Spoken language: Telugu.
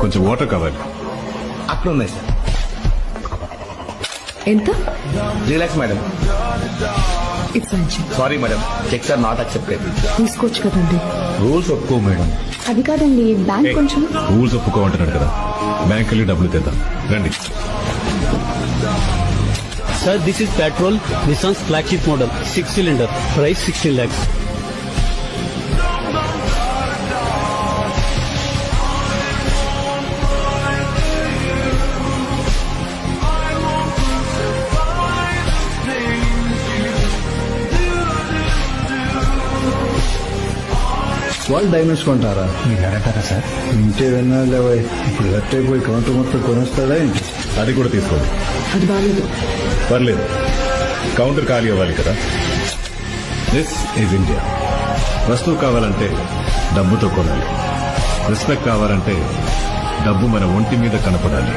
కొంచెం వాటర్ కావాలి. అట్లా ఉన్నాయి సార్. ఎంత? 3 lakhs మేడం. ఇట్స్ మంచి. Sorry madam, cheques are not accepted. తీసుకోవచ్చు కదండి. రూల్స్ ఒప్పుకో మేడం. అది కాదండి, బ్యాంక్ కొంచెం. రూల్స్ ఒప్పుకోమంటున్నాడు కదా, బ్యాంక్ వెళ్ళి డబ్బులు తెద్దాం రండి. Sir, this is petrol, Nissan's flagship model, 6-cylinder, price 16 lakhs. వాళ్ళు డైమండ్స్ కొంటారా? మీరు అడగతారా సార్? ఇంటే విన్నాలేవా, ఇప్పుడు కట్ అయిపోయి కౌంటర్ మొత్తం కొనేస్తాడా ఏంటి? అది కూడా తీసుకోండి. అది బాగాలేదు. పర్లేదు, కౌంటర్ ఖాళీ అవ్వాలి కదా. This is India. వస్తువు కావాలంటే డబ్బుతో కొనాలి. రెస్పెక్ట్ కావాలంటే డబ్బు మన ఒంటి మీద కనపడాలి.